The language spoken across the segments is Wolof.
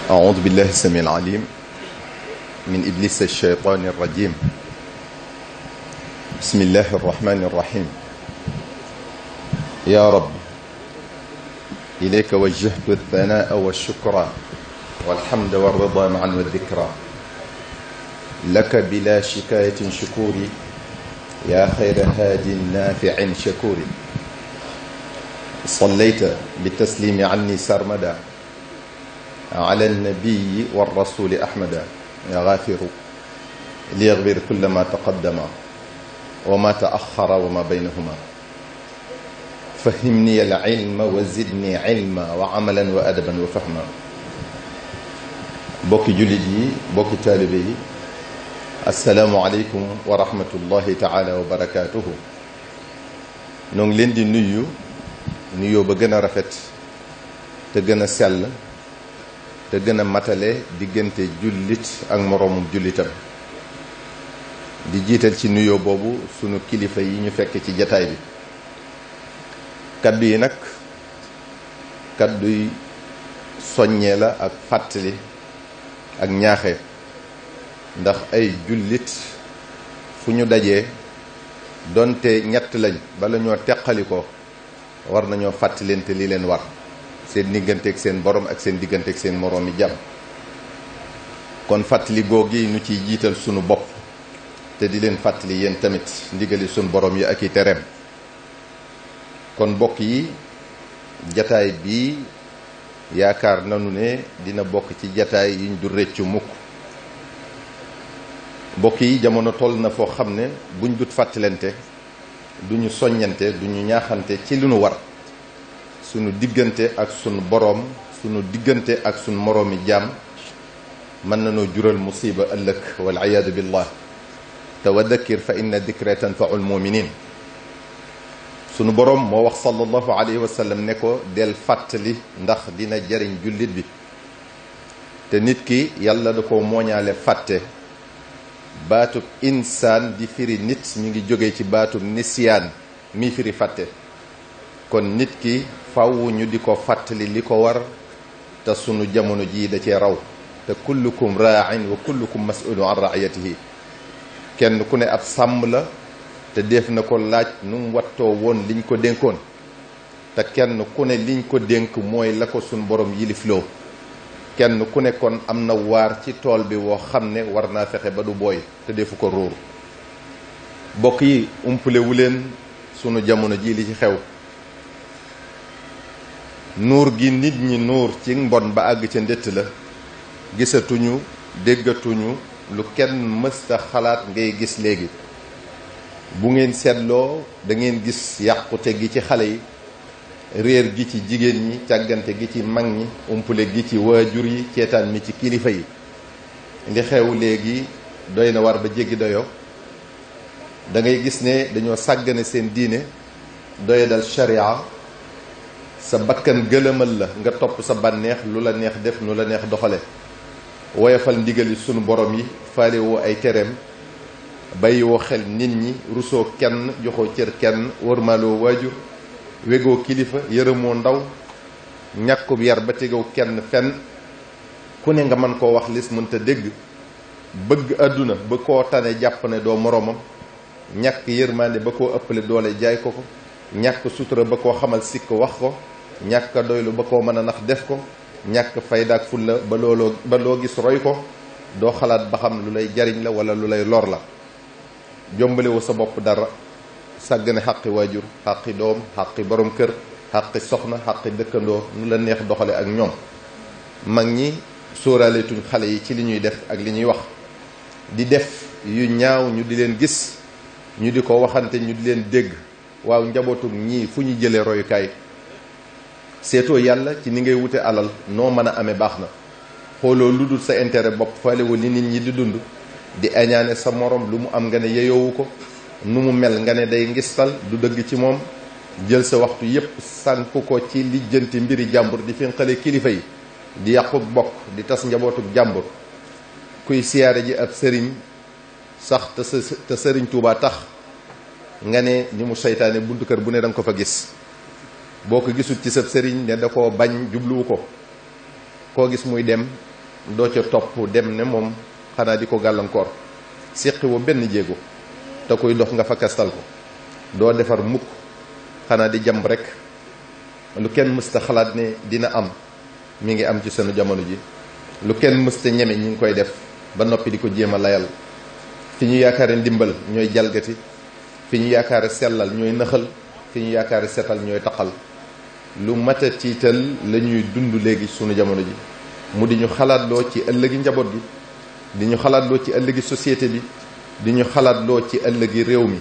أعوذ بالله السميع العليم من إبليس الشيطان الرجيم. بسم الله الرحمن الرحيم. يا رب إليك وجهت الثناء والشكر والحمد والرضا معا والذكرى، لك بلا شكاية شكوري يا خير هاد نافع شكور. صليت بالتسليم عني سرمدا على النبي والرسول أحمد يا غافر ليغفر كل ما تقدم وما تأخر وما بينهما. فهمني العلم وزدني علما وعملا وأدبا وفهما. bokki jullit yi bokki taalibe yi asalaamualeykum wa rahmatullahi taala wa barakaatuhu. noo ngi leen di nuyoo ba gën a rafet te gën a sell te gën a matale diggante jullit ak moroomum jullitam, di jiital ci nuyoo boobu sunu kilifa yi ñu fekk ci jataay bi. kaddu yi nag kadduy soññee la ak fàttali ak ñaaxe, ndax ay jullit fu ñu dajee donte ñett lañ bala ñoo teqali ko war nañoo fàttalente li leen war seen digganteeg seen borom ak seen digganteeg seen moroomi jàmm. kon fàttali googi nu ciy jiital sunu bopp te di leen fàttali yéen tamit ndigali sunu borom yi ak i tereem. kon mbokk yi, jataay bii yaakaar nanu ne dina bokk ci jataay yiñ du rëccu mukk. mbokk yi, jamono toll na foo xam ne buñ dut fàttalante duñu soññante duñu ñaaxante ci li nu war sunu diggante ak sunu boroom, sunu diggante ak sunu moroomi jaam mën nañoo jural musiba ëllëg wal iyaadu billah. te wa dakkir fa inna dikra tanfaul muminin. sunu boroom moo wax sallallahu alayhi wa sallam ne ko del fàttali ndax dina jariñ jullit bi. te nit ki yàlla da ko mooñaale fàtte. baatub insaan di firi nit mi ngi jóge ci baatub nisyaan mi firi fàtte. kon nit ki faw ñu di ko fàttali li ko war, te sunu jamono jii da cee raw. te kullukum raa'in wa kullukum mas'ulun an ra'iyatihi. kenn ku ne ab sàmm la te def na ko laaj nu mu wattoo woon liñ ko dénkoon. te kenn ku ne liñ ko dénk mooy la ko sunu borom yilifloo. kenn ku ne kon am na waar ci tool bi woo xam ne war naa fexe ba du booy te defu ko róoru. bokk yi, umpale wu leen sunu jamono ji li ci xew. nuur gi nit ñi nuur ci mbon ba àgg ca ndett la, gisatuñu déggatuñu lu kenn mësta xalaat ngay gis léegi. bu ngeen seetloo da ngeen gis yàqute gi ci xale yi, réer gi ci jigéen ñi, càggante gi ci mag ñi, umpule gi ci waajur yi, ceetaan mi ci kilifa yi. li xew léegi doy na war ba jéggi doyo. da ngay gis ne dañoo sàggane seen diine, doy dal sharia. sa bakkan gëlëmal la nga topp sa bànneex, lu la neex def, nu la neex doxale. woyofal ndigali sunu borom yi, faale woo ay tereem, bàyyi woo xel nit ñi, rusoo kenn, joxoo cër kenn, wërmaaloo waajur, wegoo kilifa, yërëmoo ndaw, ñàkkub yar ba tegaw kenn fenn. ku ne nga mën koo wax lis mënta dégg. bëgg àdduna ba koo tane jàpp ne doo moroomam. ñàkk yërmande ba koo ëppale doole jaay ko ko. ñàkk sutura ba koo xamal sikk wax ko. ñàkk doylu ba koo mën a nax def ko. ñàkk fayda ak fulla ba loo gis roy ko. doo xalaat ba xam lu lay jariñ la wala lu lay lor la. jombalewu sa bopp dara. sàggane xaqi waajur, xaqi doom, xaqi borom kër, xaqi soxna, xaqi dëkkandoo, nu la neex doxale ak ñoom. mag ñi sóoraaleetuñ xale yi ci li ñuy def ak li ñuy wax. di def yu ñaaw ñu di leen gis, ñu di ko waxante, ñu di leen dégg. waaw, njabootu ñii fu ñu jëlee royukaay. seetoo yàlla ci ni ngay wute alal, noo mën a amee baax na. xooloo lu dul sa intérêt bopp, faalewu li nit ñi di dund. di añaane sa morom, lu mu am nga ne yeyoowu ko. nu mu mel nga ne day ngistal, du dëgg ci moom. jël sa waxtu yépp sànk ko ci lijjanti mbiri jàmbur, di finqale kilifa yi, di yàqu bokk, di tas njabootu jàmbur. kuy siyaare ji ab sëriñ sax te sëriñ Tuubaa tax nga ne ni mu seytaane buntu kër bu ne danga ko fa gis. boo ko gisul ci sab sëriñ ne da koo bañ jubluwu ko. koo gis muy dem doo ca topp dem ne moom xanaa di ko gàllankoor séqi woo benn jéego te koy dox nga fa kastal ko doo defar mukk xanaa di jàmb rek lu kenn mësta xalaat ne dina am mi ngi am ci sunu jamono ji lu kenn mësta ñeme ñi ngi koy def ba noppi di ko jéem a layal fi ñu yaakaare ndimbal ñooy jalgati fi ñu yaakaare sellal ñooy nëxal fi ñu yaakaare setal ñooy taqal lu mat a tiital la ñuy dund léegi sunu jamono ji mu di ñu xalaatloo ci ëllëgi njaboot gi di ñu xalaatloo ci ëllëgi société bi di ñu xalaatloo ci ëllëgi réew mi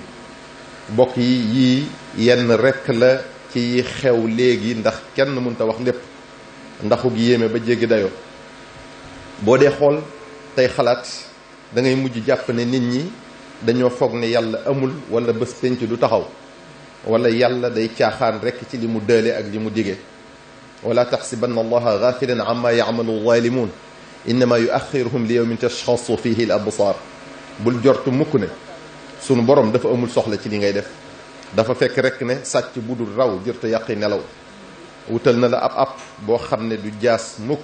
bokk yi yii yenn rekk la ci xew léegi ndax kenn mënta wax lépp ndaxu gi yéeme ba jéggi dayoo boo dee xool tey xalaat da ngay mujj jàpp ne nit ñi dañoo foog ne yàlla amul wala bés penc du taxaw wala yàlla day caaxaan rekk ci li mu dële ak li mu dige wala taxsibanna allaha gaafilan amma yacmalu zaalimuun innama yuaxiruhum li yawmin tashxasu fihi al absaar bul jortu mukk ne sunu borom dafa amul soxla ci li ngay def dafa fekk rekk ne sàcc bu dul raw jërte yàqi nelaw wutal na la ab boo xam ne du jaas mukk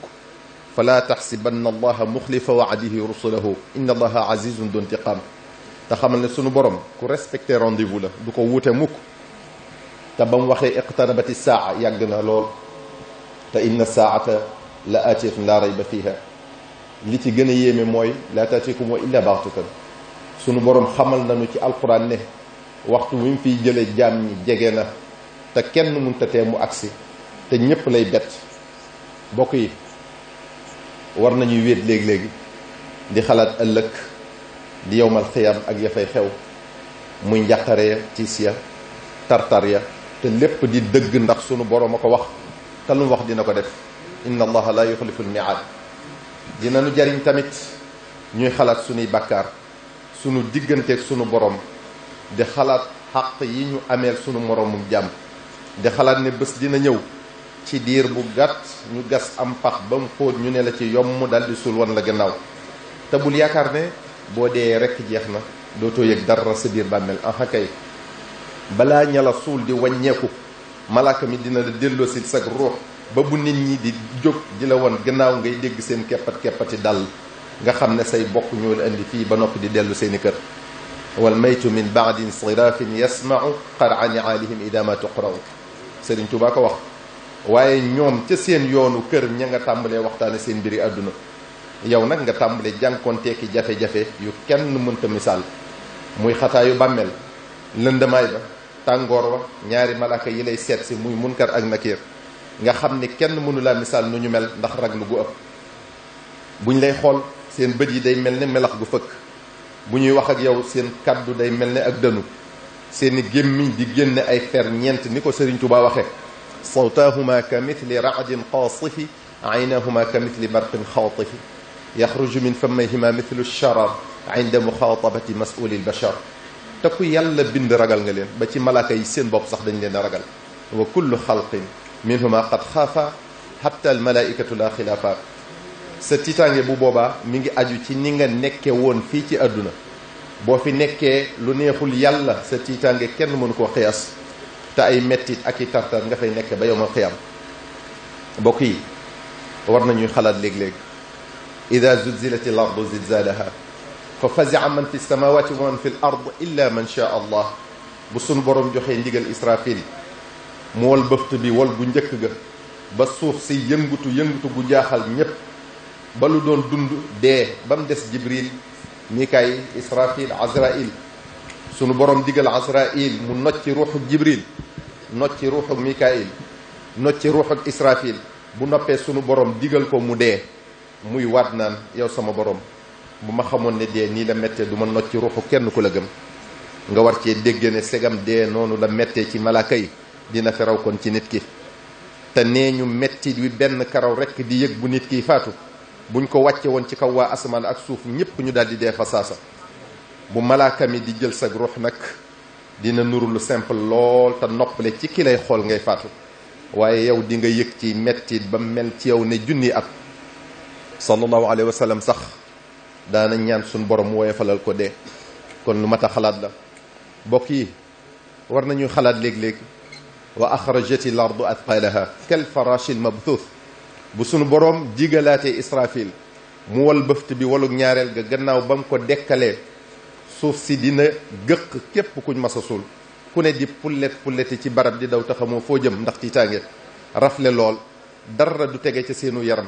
fala taxsibanna allaha muxlifa waadihi rusulahu inna allaha azizun du intiqaam te xamal ne sunu borom ku respecté rendez-vous la du ko wuute mukk te ba mu waxee iqtarabati saa yàgg na lool te inna saata la aatiyatun la rayba fiha li ci gën a yéeme mooy la taatikum illa baxtatan sunu borom xamal nañu ci alquran ne waxtu wi mu fiy jële jaam ñi jege na te kenn mënta tee mu agsi te ñépp lay bett bokk yi war nañuy wéet léegi-léegi di xalaat ëllëg di yowmal xiyam ak ya fay xew muy njàqare ya tiis ya tartar ya te lépp di dëgg ndax sunu borom a ko wax te lu mu wax dina ko def inna allaha la yuxlifu lmiaad dinañu jariñ tamit ñuy xalaat sunuy bàkkaar sunu digganteeg sunu borom di xalaat xaq yi ñu ameel sunu moromum jàmm di xalaat ne bés dina ñëw ci diir bu gàtt ñu gas am pax ba mu xóot ñu ne la ci yomm daldi suul wan la gannaaw te bul yaakaar ne boo dee rekk jeex na dootoo yëg dara sa biir bàmmeel aha kay balaa ña la suul di wàññeeku malaaka mi dina la delloosi sag ruux ba bu nit ñi di jóg di la won gannaaw ngay dégg seen keppati dal nga xam ne say bokk ñoo la indi fii ba noppi di dellu seeni kër wal maytu min baadi insirafin yasmau qara niaalihim ida ma tuqra'u Sëriñ Tuubaa ko wax waaye ñoom ca seen yoonu kër ña nga tàmbalee waxtaane seen mbiri àdduna yow nag nga tàmbalee jànkonteeki jafe-jafe yu kenn mënta misaal muy xataayu bàmmeel lëndamaay ba tàngoor wa ñaari malaaka yi lay seet si muy munkar ak nakiir nga xam ni kenn mënu laa misaal nu ñu mel ndax raglu gu ëpp buñ lay xool seen bët yi day mel ne melax gu fëkk bu ñuy wax ak yow seen kàddu day mel ne ak dënu seeni gémmiñ di génne ay fer ñeent ni ko Sëriñ Tuubaa waxe sawtaahuma ka mithli raadin qaasifi aynahuma ka mithli barqin xaatifi yaxruju min famayhima mithlu sharar inda muxaatabati masuli lbachar te ku yàlla bind ragal nga leen ba ci malaaka yi seen bopp sax dañ leen a ragal wa kullu xalqin minhuma qad xaafa hatta almalaikatu la xilaafa sa tiitaange bu boobaa mi ngi aju ci ni nga nekke woon fii ci àdduna boo fi nekkee lu neexul yàlla sa tiitaange kenn mënu koo xiyaas te ay mettit ak i tartar nga fay nekk ba yowmal xiyaam mbokk yi war nañuy xalaat léeg-léeg ida zulzilat al ardu zilzalaha fa fazia man fi samawati wa man fi l ard illa man shaa allah bu sunu borom joxee ndigal israfil mu wal bëft bi wal bu njëkk ga ba suuf si yëngutu gu jaaxal ñépp ba lu doon dund dee ba mu des jibril mikaayil israfil azrail sunu borom digal azrail mu nocci ruuxu jibril nocci ruuxu mikaayil nocci ruuxu israfil bu noppee sunu borom digal ko mu dee muy waat naan yow sama borom bu ma xamoon ne dee nii la méttee du ma nocci ruuxu kenn ku la gëm nga war cee dégg ne segam dee noonu la méttee ci malaaka yi dina fi raw kon ci nit ki te nee ñu metti wi benn karaw rekk di yëg bu nit kiy faatu buñ ko wàcce woon ci kaw waa asamaan ak suuf ñépp ñu daal di dee fa saasa bu malaaka mi di jël sa ruux nag dina nuru lu simple lool te noppale ci ki lay xool ngay faatu waaye yow di nga yëg ci mettit ba mel ci yow ne junni at sallallahu alayhi wa sallam sax daana ñaan suñ borom mu woyofalal ko dee kon lu mat a xalaat la mbokk yi war nañuy xalaat léeg-léeg wa axrajati l ardu athqalaha kal farashi l mabthuth bu sunu borom digalaatee israfil mu wal bëft bi walug ñaareel ga gannaaw ba mu ko dekkalee suuf si dina gëq képp kuñ masa suul ku ne di pulleti ci barab di daw taxamoo foo jëm ndax tiitaange rafle lool dara du tege ca seenu yaram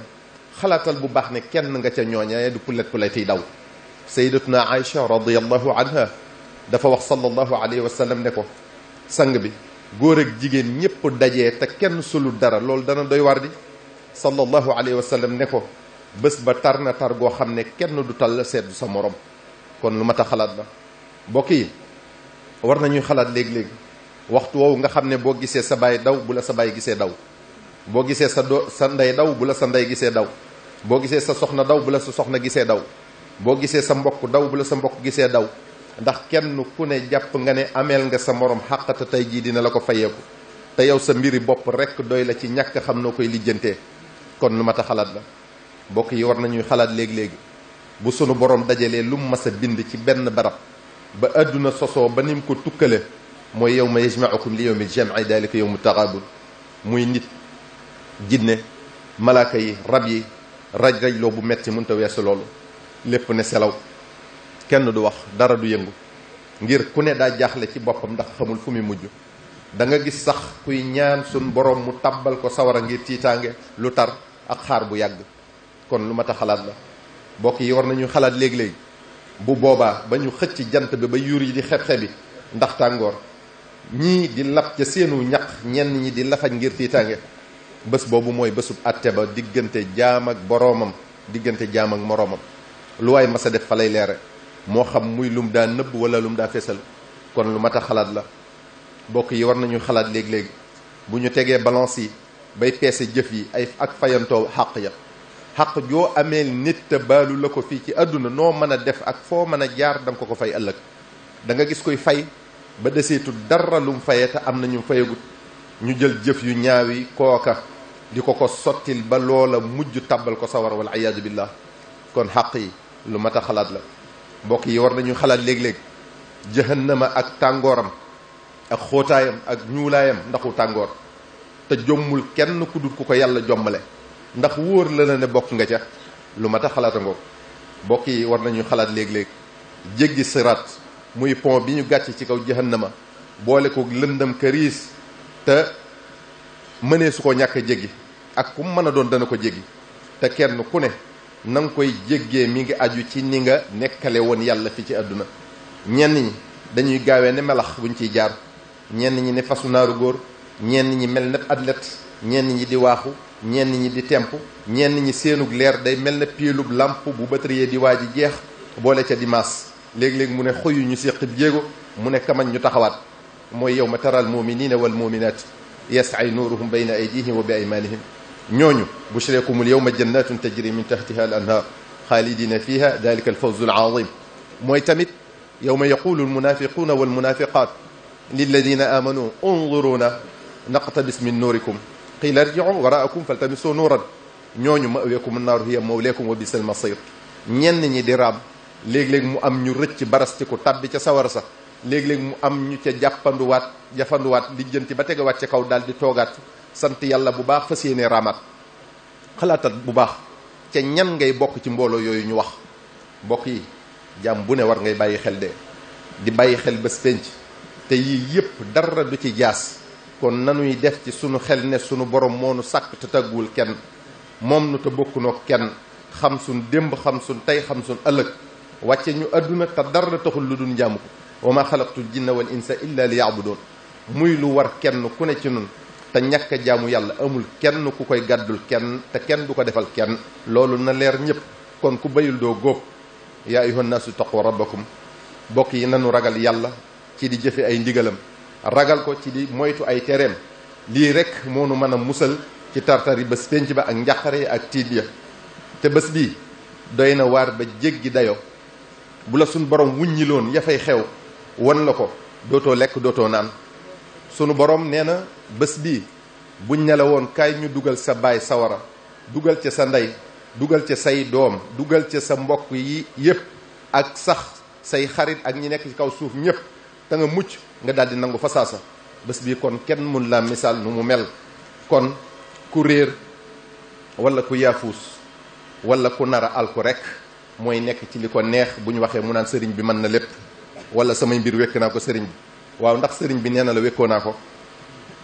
xalaatal bu baax ne kenn nga ca ñooña du pulletiy daw. sayyidatuna Aïcha radiyallahu anha dafa wax sallallahu alayhi wa sallam ne ko sang bi góor ak jigéen ñépp dajee te kenn sulu dara loolu dana doy war di sallallahu alayhi wa sallam ne ko bés ba tar na tar goo xam ne kenn du tal seet du sa morom. kon lu mat a xalaat la mbokk yi war nañuy xalaat léegi-léegi waxtu woowu nga xam ne boo gisee sa baay daw bu la sa baay gisee daw, boo gisee sa ndey daw bu la sa ndey gisee daw, boo gisee sa soxna daw bu la sa soxna gisee daw, boo gisee sa mbokk daw bu la sa mbokk gisee daw, ndax kenn ku ne jàpp nga ne ameel nga sa morom xàqata tey jii dina la ko fayeeku te yow sa mbiri bopp rekk doy la ci ñàkk xam noo koy lijjantee. kon lu mat a xalaat la mbokk yi war nañuy xalaat léegi-léegi bu sunu borom dajalee lu mu mas a bind ci benn barab ba àdduna sosoo ba ni mu ko tukkale mooy yawma yajma'ukum li yawmil jam'i dalika yawmu taghabun. muy nit, jinne, malaaka yi, rab yi, raj-rajloo bu metti mënta weesu loolu. lépp ne selaw, kenn du wax, dara du yëngu, ngir ku ne daa jaaxle ci boppam ndax xamul fu muy mujj. da nga gis sax kuy ñaan sun borom mu tabbal ko sawara ngir tiitaange lu tar ak xaar bu yàgg. kon lu mat a xalaat la mbokk yi war nañu xalaat léegi-léegi bu boobaa ba ñu xëcc jant bi ba yuur yi di xeb-xebi ndax tàngoor, ñii di lap ca seenu ñaq, ñenn ñi di lafañ ngir tiitaange. bés boobu mooy bésub àtte ba diggante jaam ak boroomam, diggante jaam ak moroomam. lu waay mas a def fa lay leere, moo xam muy lum daa nëbb wala lum daa fesal. kon lu mat a xalaat la mbokk yi war nañu xalaat léegi-léegi bu ñu tegee balance yi bay peese jëf yi ay ak fayantoo xàq ya. xaq joo amee nit te baalu la ko fii ci àdduna noo mën a def ak foo mën a jaar da nga ko fay ëllëg. da nga gis koy fay ba deseetu dara lum fayee te am na ñu fayagut, ñu jël jëf yu ñaaw yi kooka di ko sottil ba loola mujj tàbbal ko sawar wal iyaadu billah. kon xaq yi lu mat a xalaat la mbokk yi war nañu xalaat léeg-léeg jahannama ak tàngooram ak xóotaayam ak ñuulaayam ndaxu tàngoor te jommul kenn ku dul ku ko yàlla jommale, ndax wóor la na ne bokk nga ca. lu mat a xalaata ngoog mbokk yi war nañu xalaat léeg-léeg jéggi siraat muy pont bi ñu gàcc ci kaw jahannama boole ko lëndam këriis te mënee su ko ñàkk a jéggi ak ku mën a doon dana ko jéggi te kenn ku ne na nga koy jéggee mi ngi aju ci ni nga nekkale woon yàlla fi ci àdduna. ñenn ñi dañuy gaawee ne melax buñ ciy jaar, ñenn ñi ne fasu naaru góor, ñenn ñi mel ne athlète, ñenn ñi di waaxu, ñenn ñi di temp, ñenn ñi seenug leer day mel ne piilub làmp bu batterie di waa ji jeex boole ca dimaas. léeg-léeg mu ne xoyu ñu séqib jéego, mu ne kamañ ñu taxawaat. mooy yawma taral muminina wal muminat yas'ay nuruhum bayna aydihim wa bi aymanihim. ñooñu bushrakumul yawma jannatun tajri min tahtiha al anhar xaalidina fiha dalika al fawzu al azim. mooy tamit yawma yaqulu al munafiquna wal munafiqat lilladina amanu unzuruna naqtabis min nurikum qila irji'u waraakum faltamisu nuran ñooñu ma'wakum an-nar hiya mawlakum wa bisal masir. ñenn ñi di raam, léeg-léeg mu am ñu rëcc barastiku tabbi ca sawara sax, léeg-léeg mu am ñu ca jàppanduwaat jafanduwaat lijjanti ba tegawaat ca kaw daal di toogaat sant yàlla bu baax fas yéene raamaat. xalaatat bu baax ca ñan ngay bokk ci mbooloo yooyu ñu wax. mbokk yi jàmm bu ne war ngay bàyyi xel de di bàyyi xel bés penc te yii yépp dara du ci jaas. kon nanuy def ci sunu xel ne sunu borom moo nu sàkk te tagguwul kenn, moom nu te bokkunoo kenn, xam sun démb xam sun tey xam sun ëllëg, wàcce ñu àdduna te dara taxul lu dul jaamu ko. wa ma xalaqtul jinna wal insa illa li ya'budun. muy lu war kenn ku ne ci nun te ñàkk a jaamu yàlla amul kenn ku koy gàddul kenn te kenn du ko defal kenn. loolu na leer ñëpp. kon ku bayul doo góob. yaa ayyuhan naasu taqu rabbakum. bokk yi nanu ragal yàlla ci di jëfe ay ndigalam, ragal ko ci di moytu ay tereem. lii rek moo nu mën a musal ci tartari bés penc ba ak njàqare ak tiit ya. te bés bii doy na waar ba jéggi dayo. bu la sunu borom wuññiloon ya fay xew wan la ko dootoo lekk dootoo naan. sunu borom nee na bés bii buñ ne la woon kaay ñu dugal sa baay sawara, dugal ca sa ndey, dugal ca say doom, dugal ca sa mbokk yi yépp ak sax say xarit ak ñi nekk ci kaw suuf ñépp te nga mucc nga daldi nangu fa saasa. bés bii kon kenn mun la misaal nu mu mel. kon ku réer wala ku yaafuus wala ku nar a alku rek mooy nekk ci li ko neex bu ñu waxee mu naan sëriñ bi mën na lépp wala samay mbir wekk naa ko sëriñ bi. waaw ndax sëriñ bi nee na la wekkoo naa ko?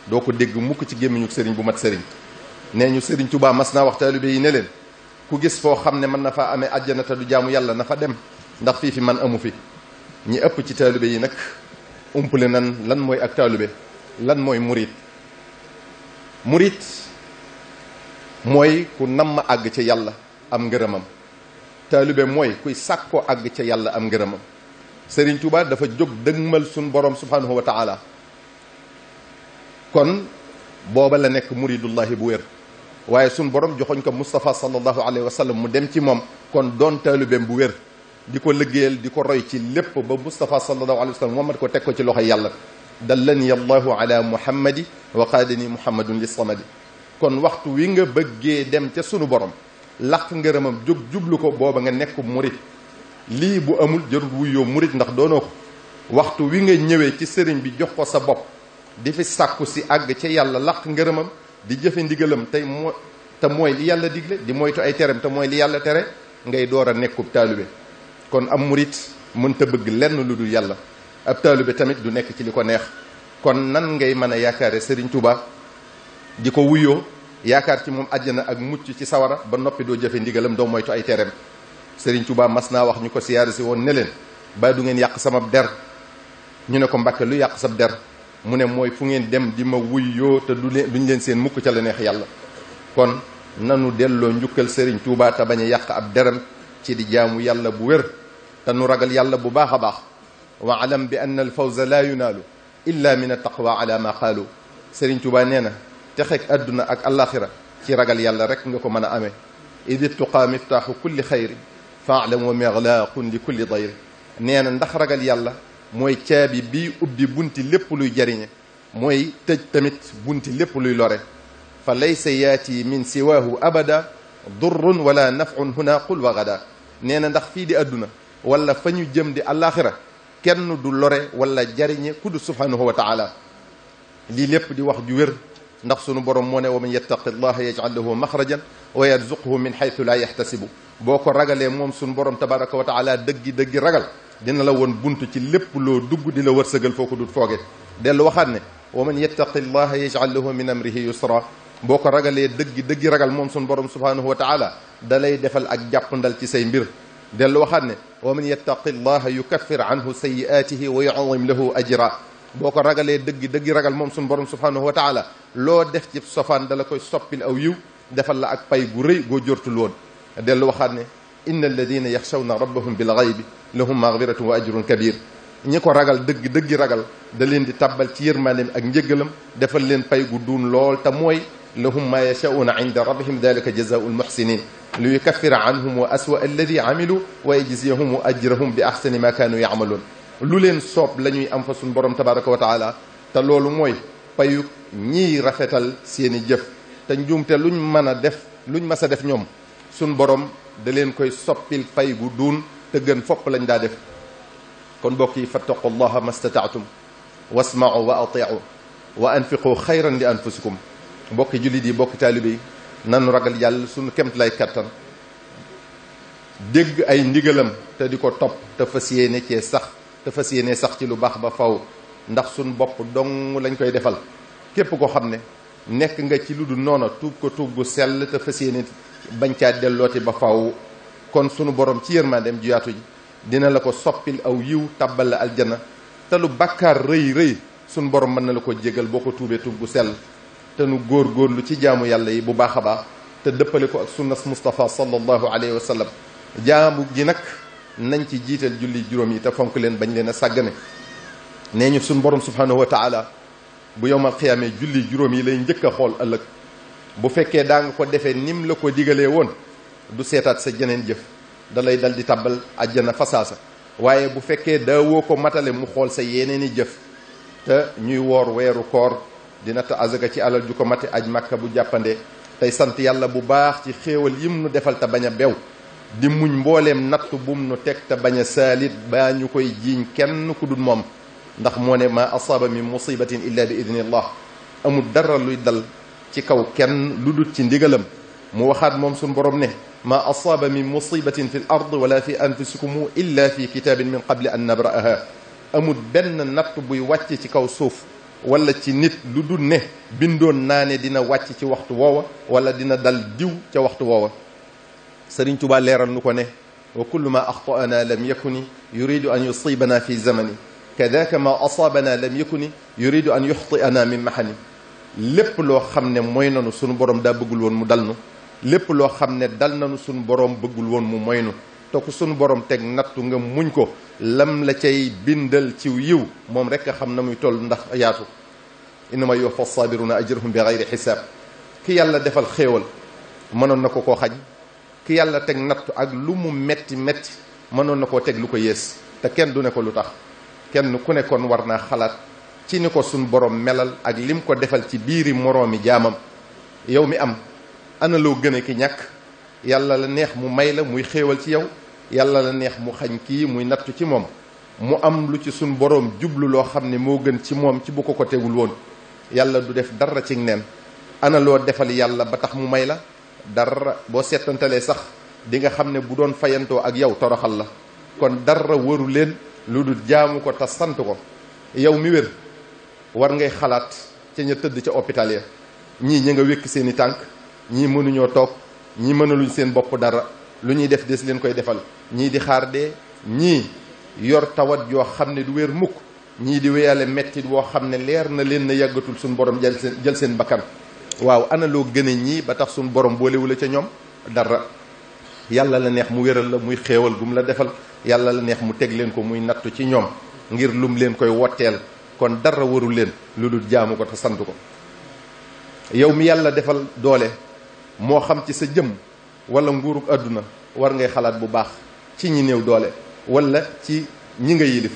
doo ko dégg mukk ci gémmiñu sëriñ bu mat sëriñ. nee ñu sëriñ Tuubaa mas naa wax taalibe yi ne leen ku gis foo xam ne mën na faa amee àjjana te du jaamu yàlla na fa dem ndax fii man amu fi. ñi ëpp ci taalibe yi nag umpale nan lan mooy ak taalibe, lan mooy murit. murit mooy ku namm àgg ca yàlla am ngërëmam. taalibe mooy kuy sàkkoo àgg ca yàlla am ngërëmam. Sëriñ Tuubaa dafa jóg dëgmal suñ borom subhanahu wa taala, kon booba la nekk muridullahi bu wér. waaye suñ borom joxoñ ko Moustapha sallallahu alayhi wa sallam mu dem ci moom, kon doon taalibeem bu wér di ko liggéeyal di ko roy ci lépp ba Moustapha sallallahu alayhi wa sallam moom ko teg ko ci loxoy yàlla. dallani allahu ala muhammadi wa qaadani muhammadun li samadi. kon waxtu wi nga bëggee dem ca sunu borom laq ngërëmam jóg jublu ko, booba nga nekk murit. lii bu amul jarul wuyoo murit ndax doonoo ko. waxtu wi nga ñëwee ci sëriñ bi jox ko sa bopp di fi sàkku si àgg ca yàlla laq ngërëmam di jëfe ndigalam te mooy li yàlla digle, di moytu ay terem te mooy li yàlla tere, ngay door a nekkub taalibe. kon am murit mënta bëgg lenn lu dul yàlla. ab taalibe tamit du nekk ci li ko neex. kon nan ngay mën a yaakaare Sëriñ Tuubaa di ko wuyoo, yaakaar ci moom àjjana ak mucc ci sawara ba noppi doo jëfe ndigalam doo moytu ay tereem. Sëriñ Tuubaa mas naa wax ñu ko siyaare si woon ne leen ba du ngeen yàq sama der. ñu ne ko Mbàkke lu yàq sab der? mu ne mooy fu ngeen dem di ma wuyoo te duñ leen seen mukk ca la neex yàlla. kon nanu delloo njukkal Sëriñ Tuubaa te bañ a yàq ab deram ci di jaamu yàlla bu wér te nu ragal yàlla bu baax a baax. wa alam bi anna al fawza la yunaalu illa min attaqwa ala ma qaalu. Sëriñ Tuubaa nee na texeg àdduna ak alaxira ci ragal yàlla rek nga ko mën a amee. idi tuqaa miftaaxu kulli xayri faalam wa miglaaqun li kulli dayri. nee na ndax ragal yàlla mooy caabi bii ubbi bunti lépp luy jariñe, mooy tëj tamit bunti lépp luy lore. fa laysa yaati min siwaahu abada durrun wala nafun huna qul wa gada. nee na ndax fii di àdduna wala fa ñu jëm di alaxira kenn du lore wala jariñe ku du subhanahu wa taala. lii lépp di wax ju wér ndax sunu borom moo ne wa man yattaqi llaha yaj'al lahu maxrajan wa yarzuqhu min xaytu laa yaxtasibu. boo ko ragalee moom sunu borom tabaraka wa taala dëggi ragaal dina la woon bunt ci lépp loo dugg di la wërsëgal foo ko dut fooge. dellu waxaat ne wa man yattaqi llaha yaj'al lahu min amrihi yusra. boo ko ragalee dëggi ragal moom sunu borom subhanahu wa taala da lay defal ak jàppandal ci say mbir. dellu waxaat ne wa man yattaqi llaha yukaffir anhu sayyi'atihi wa yu'zim lahu ajra. boo ko ragalee dëggi ragal moom sunu borom subhanahu wa taala loo def ci sofaan dala koy soppil aw yiw defal la ak pay gu rëy goo jortul woon. dellu waxaat ne inna alladina yaxshawna rabbahum bil ghaybi lahum maghfiratun wa ajrun kabir. ñi ko ragal dëggi ragal da leen di tabbal ci yërmandeem ak njëggalam defal leen pay gu duun lool te mooy lahum ma yashauna inda rabbihim dalika jazaau lmuxsinin li yukaffira anhum wa aswa alladi amilu wa yajziyahum ajrahum bi ahsani ma kaanu yamaluun. lu leen soob la ñuy am fa suñu borom tabaraka wa taala te loolu mooy payu ñiy rafetal seeni jëf te njuumte luñ mën a def luñ mas a def ñoom suñ borom da leen koy soppil pay gu duun te gën fopp lañ daa def. kon mbokk yi fattaqullaha mastataatum wasma'u wa ati'u wa anfiqu xayran li anfusikum. mbokki jullit yi mbokki taalibe yi nanu ragal yàlla suñu kemt lay kattan dégg ay ndigalam te di ko topp te fas yéene cee sax te fas yéene sax ci lu baax ba faw ndax suñ bopp dong lañ koy defal. képp koo xam ne nekk nga ci lu dul noona tuub ko tuub gu sell te fas yéene bañ caa dellooti ba faw. kon sunu borom ci yërmandeem ju yaatu ji dina la ko soppil aw yiw tàbbal la aljana te lu bàkkaar rëy sunu borom mën na la ko jégal boo ko tuubee tuub gu sell. te nu góorgóorlu ci jaamu yàlla yi bu baax a baax te dëppale ko ak sunnas Mustafa sallallahu alayhi wa sallam. jaamu gi nag nañ ci jiital julli juróom yi te fonk leen bañ leen a sàggane. nee ñu suñ borom subhanahu wa taala bu yowmal xiyaamee julli juróom yi lay njëkk a xool ëllëg. bu fekkee daa nga ko defee nim la ko digalee woon du seetaat sa jeneen jëf da lay dal di tàbbal àjjana fasaasa. waaye bu fekkee daa woo ko matale mu xool sa yeneeni jëf te ñuy woor weeru koor dina ta azaka ci alal ju ko mate aj màkka bu jàppande tey sant yàlla bu baax ci xéewal yim nu defal te bañ a bew di muñ mbooleem nattu bum nu teg te bañ a saalit baa ñu koy jiiñ kenn ku dul moom. ndax moo ne ma asaaba min musibatin illa bi idnillah. amul dara luy dal ci kaw kenn lu dul ci ndigalam mu waxaat moom suñu borom ne ma asaaba min musibatin fi l ard wala fi anfusikum illa fi kitabin min qabli an nabra'aha amul benn natt buy wàcc ci kaw suuf wala ci nit lu dul ne bindoon naa ne dina wàcc ci waxtu woowa wala dina dal diw ca waxtu woowa. Sëriñ Tuubaa leeral nu ko ne wa kullu ma axtaana lam yakuni yuridu an yusibana fi zamani kadaka ma asaabana lam yakuni yuridu an yuxtiana min mahani. lépp loo xam ne mooy nanu sunu borom daa bëggul woon mu dal nu lépp loo xam ne dal nanu sunu borom bëggul woon mu moy nu te ku sunu borom teg nattu nga muñ ko lam la cay bindal ciw yiw moom rek a xam na muy toll ndax yaatu. innama yuwaffa sabiruna ajrahum bi gayri xisaab. ki yàlla defal xéewal mënoon na ko koo xañ ki yàlla teg nattu ak lu mu metti metti mënoon na koo teg lu ko yées te kenn du ne ko lu tax. kenn ku ne kon war naa xalaat ci ni ko suñ borom melal ak lim ko defal ci biiri moroomi jaamam. yow mi am ana loo gën a ki ñàkk yàlla la neex mu may la muy xéewal ci yow yàlla la neex mu xañ kii muy nattu ci moom mu am lu ci suñ borom jublu loo xam ne moo gën ci moom ci bu ko tegul woon. yàlla du def dara ci neen. ana loo defal yàlla ba tax mu may la dara. boo seetantalee sax di nga xam ne bu doon fayantoo ak yow toroxal la. kon dara waru leen lu dul jaamu ko te sant ko. yow mi wér war ngay xalaat ca ña tëdd ca hôpital ya ñii ñi nga wékk seeni tànk ñii mënuñoo toog ñii mënaluñ seen bopp dara lu ñuy def des leen koy defal ñii di xaar dee ñii yor tawat yoo xam ne du wér mukk ñii di wéyale mettit woo xam ne leer na leen na yàggatul suñu borom jël seen bakkan. waaw ana loo gëne ñii ba tax suñu borom boolewula ca ñoom dara. yàlla la neex mu wéral la muy xéewal gum la defal yàlla la neex mu teg leen ko muy nattu ci ñoom ngir lum leen koy wotteel. kon dara warul leen lu dul jaamu ko te sant ko. yow mi yàlla defal doole moo xam ci sa jëm wala nguurug àdduna war ngay xalaat bu baax ci ñi néew doole wala ci ñi nga yilif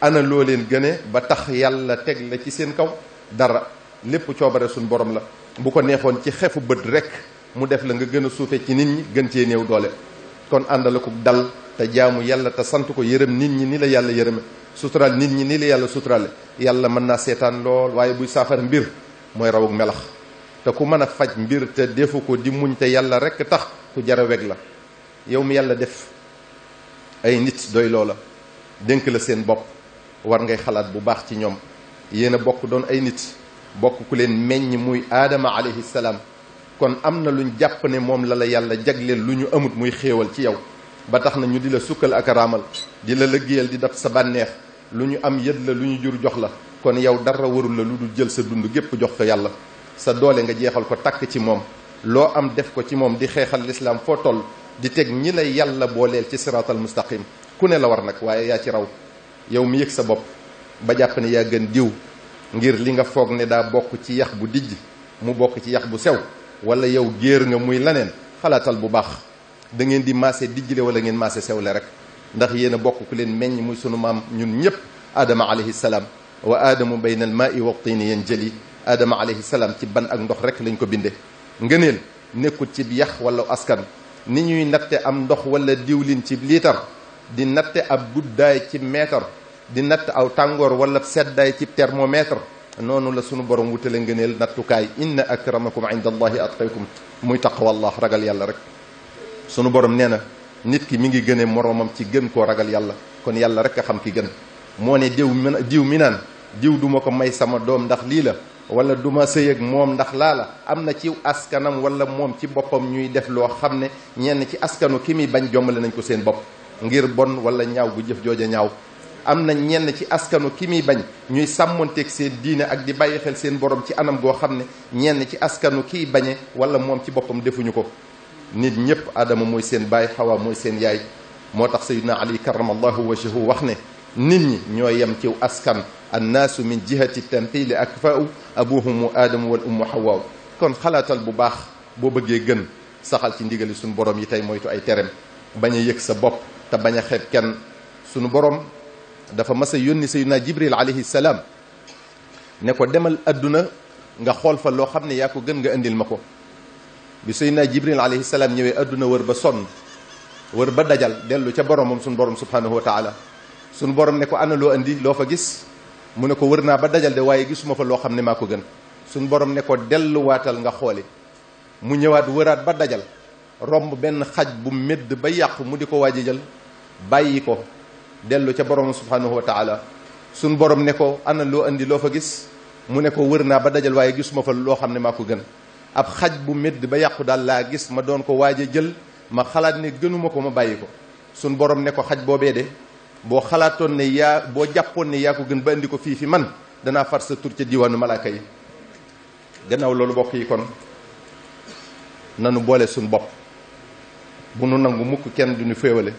ana loo leen gëne ba tax yàlla teg la ci seen kaw dara. lépp coobare suñ borom la. bu ko neexoon ci xefu bët rek mu def la nga gën a suufe ci nit ñi gën cee néew doole. kon àndala ko dal te jaamu yàlla te sant ko yërëm nit ñi ni la yàlla yërëme suturaal nit ñi ni la yàlla suturaale. yàlla mën naa seetaan lool waaye buy saafara mbir mooy rawug melax te ku mën a faj mbir te defu ko di muñ te yàlla rek tax ku jara weg la. yow mi yàlla def ay nit doy loola dénk la seen bopp war ngay xalaat bu baax ci ñoom. yéen a bokk doon ay nit bokk ku leen meññ muy aadama alayhi salaam. kon am na luñ jàpp ne moom la la yàlla jagleel lu ñu amut muy xéewal ci yow ba tax na ñu di la sukkal ak raamal di la lëggéeyal di def sa bànneex lu ñu am yët la lu ñu jur jox la. kon yow dara warul la lu dul jël sa dund gépp jox ko yàlla. sa doole nga jeexal ko takk ci moom loo am def ko ci moom di xeexal lislaam foo toll di teg ñi la yàlla booleel ci siraatal mustaqim. ku ne la war nag waaye yaa ci raw. yow mi yëg sa bopp ba jàpp ne yaa gën diw ngir li nga foog ne daa bokk ci yax bu dijj mu bokk ci yax bu sew wala yow géer nga muy laneen xalaatal bu baax. da ngeen di maase dijjle wala ngeen maase sewle rek ndax yéen a bokk ku leen meññ muy sunu maam ñun ñëpp aadama alayhi salaam. wa aadamu bayna al maai wa tiini yanjali. aadama alayhi salaam ci ban ak ndox rek lañ ko binde. ngëneel nekkul ci yax wala askan ni ñuy natte am ndox wala diwlin ci liitar di natte ab guddaay ci meetar di natt aw tàngoor wala seddaay ci thermomètre noonu la sunu borom wutale ngëneel nattukaay. inna akramakum inda allahi atqaykum muy taqwallah ragal yàlla rek. sunu borom nee na nit ki mi ngi gëne moroomam ci gën koo ragal yàlla. kon yàlla rek a xam ki gën. moo ne diw mi naan diw duma ko may sama doom ndax lii la wala duma sëy ak moom ndax laa la am na ci askanam wala moom ci boppam ñuy def loo xam ne ñenn ci askanu ki muy bañ jombale nañ ko seen bopp ngir bon wala ñaaw bu jëf jooja ñaaw. am na ñenn ci askanu ki muy bañ ñuy sàmmonteeg seen diine ak di bàyyi xel seen borom ci anam goo xam ne ñenn ci askanu kiy bañe wala moom ci boppam defuñu ko. nit ñëpp Adama mooy seen baay Hawa mooy seen yaay. moo tax Sayyidina Ali karamallahu wajhahu wax ne nit ñi ñoo yem ciw askan. annaasu min jihati tamthili akfa'u abuhumu aadamu wal ummu Hawa. kon xalaatal bu baax boo bëggee gën saxal ci ndigali suñu borom yi tey moytu ay terem bañ a yëg sa bopp te bañ a xeeb kenn. suñu borom dafa mas a yónni Sayyidina Jibril alayhi salaam ne ko demal adduna nga xool fa loo xam ne yaa ko gën nga indil ma ko. bi Sayyidina Jibril alayhi salaam ñëwee adduna wër ba sonn wër ba dajal dellu ca boromam suñu borom subhanahu wa taala. suñu borom ne ko ana loo indi loo fa gis mu ne ko wër naa ba dajal de waaye gisuma fa loo xam ne maa ko gën. suñu borom ne ko delluwaatal nga xooli mu ñëwaat wëraat ba dajal romb benn xaj bu médd ba yàqu mu di ko waaj a jël bàyyi ko dellu ca borom subhanahu wa taala. suñ borom ne ko ana loo andi loo fa gis mu ne ko wër naa ba dajal waaye gisuma fa loo xam ne maa ko gën. ab xaj bu médd ba yàqu daal laa gis ma doon ko waaj a jël ma xalaat ne gënuma ko ma bàyyi ko. suñ borom ne ko xaj boobee de boo xalaatoon ne boo jàppoon ne yaa ko gën ba indi ko fii fi man danaa far sa tur ca diwaanu malaaka yi. gannaaw loolu bokk yi kon nanu boole suñ bopp bu nu nangu mukk kenn duñu féewale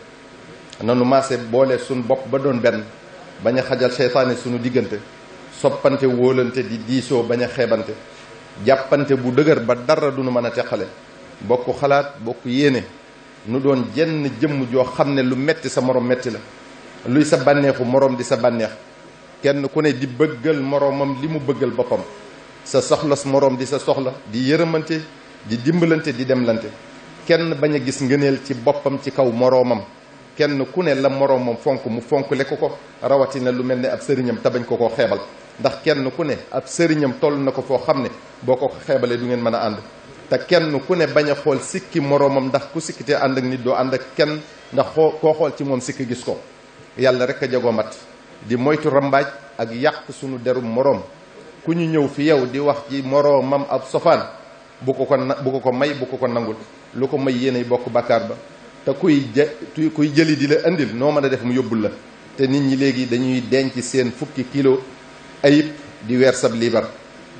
nanu maase boole suñ bopp ba doon benn bañ a xajal seytaane suñu diggante soppante wóolante di diisoo bañ a xeebante jàppante bu dëgër ba dara duñu mën a teqale bokk xalaat bokk yéene nu doon jenn jëmm joo xam ne lu metti sa morom metti la luy sa bànneexu morom di sa bànneex kenn ku ne di bëggal moromam li mu bëggal boppam sa soxlas moroom di sa soxla di yërëmante di dimbalante di demlante kenn bañ a gis ngëneel ci boppam ci kaw moroomam kenn ku ne la moroomam fonk mu fonk le ko rawatina lu mel ne ab sëriñam te bañ ko koo xeebal ndax kenn ku ne ab sëriñam toll na ko foo xam ne boo ko xeebalee du ngeen mën a ànd te kenn ku ne bañ a xool sikki moroomam ndax ku sikkitee ànd ak nit doo ànd ak kenn ndax koo xool ci moom sikki gis ko yàlla rek a jagoo mat di moytu rambaaj ak yàq sunu derum moroom ku ñu ñëw fi yow di wax ci moroomam ab sofaan bu ko ko may bu ko ko nangul lu ko may yéenay bokk bàkkaar ba te kuy jëli di la indil noo mën a def mu yóbbul la te nit ñi léegi dañuy denc seen fukki kilo ayib di weer sab liibar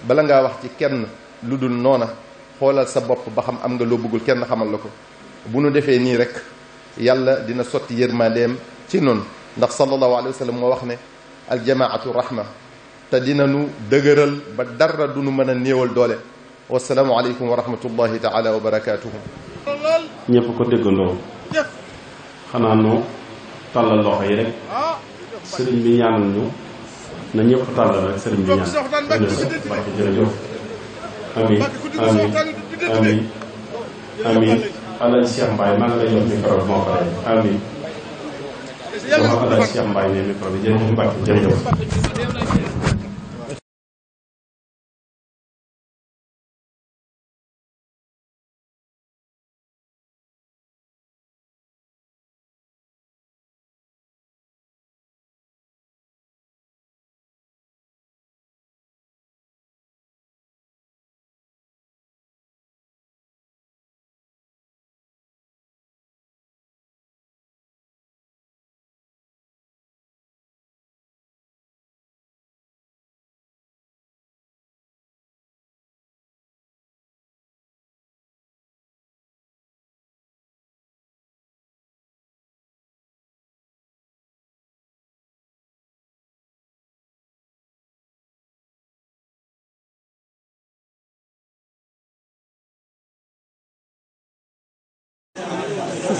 bala ngaa wax ci kenn lu dul noona xoolal sa bopp ba xam am nga loo bëggul kenn xamal la ko bu nu defee nii rek yàlla dina sotti yërmandeem ci noonu ndax sallallahu alayhi wa sallam moo wax ne aljamaatu rahma te dinanu dëgëral ba dara du nu mën a néewal doole wasalaamu aleykum wa rahmatullahi taala wa barakaatuhu. ñëpp ko déggandoo xanaa nu tàllal loxo yi rek sëriñ bi ñaanal ñu na ñëpp tàllal rek sëriñ bi ñaan jërëjëf amin amin amin amin Alaaji Cheikh Mbaye maa ngi lay jox micro bi moo pare amin jox Alaaji Cheikh Mbaye ne micro bi jërëjëf Mbacke jërëjëf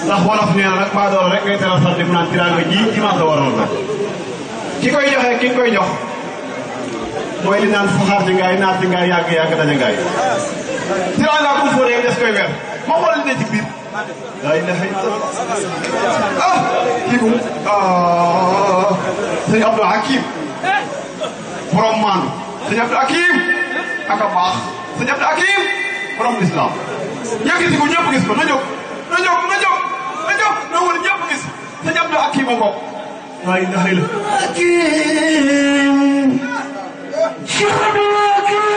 ndax wolof nee na nag maa doon rek ngay teral sant mu naan tiraanga ji ci maa ko waroon nag ki koy joxe ki koy jox mooy li naan faxaar di ngaay naat di ngaay yàgg yàgg daña ngaay tiraanga ku fóore des koy weer ma xool li ne ci biir laa ilaha illallah kii kum sëñ Abdou Hakim borom maandu sëñ Abdou Hakim ak a baax sëñ Abdou Hakim borom lislaam yëkkati ko ñëpp gis ko na jóg na jóg na jóg na jóg na wala ñëpp gis sëñ Abdou Hakim a bokk laa ilaha illallah Hakim